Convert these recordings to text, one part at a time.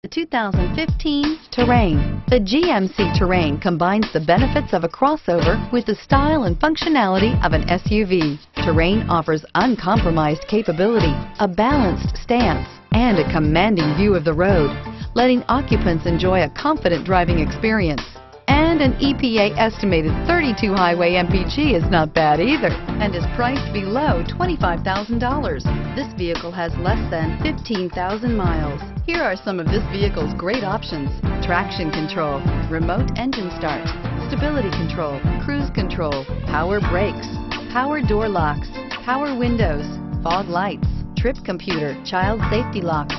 The 2015 Terrain. The GMC Terrain combines the benefits of a crossover with the style and functionality of an SUV. Terrain offers uncompromised capability, a balanced stance, and a commanding view of the road, letting occupants enjoy a confident driving experience. And an EPA estimated 32 highway MPG is not bad either, and is priced below $25,000. This vehicle has less than 15,000 miles. Here are some of this vehicle's great options: traction control, remote engine start, stability control, cruise control, power brakes, power door locks, power windows, fog lights, trip computer, child safety locks.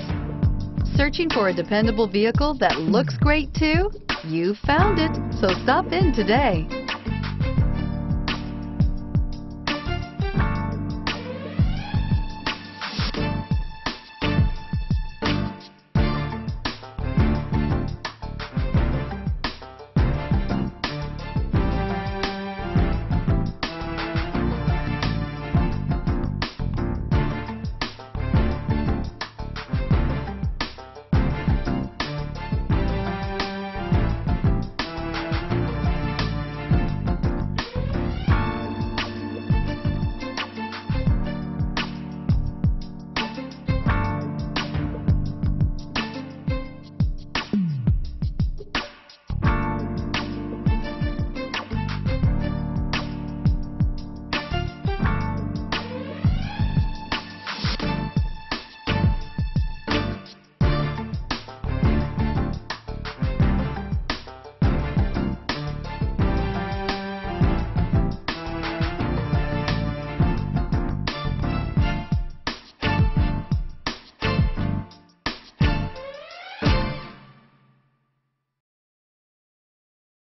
Searching for a dependable vehicle that looks great too? You found it, so stop in today.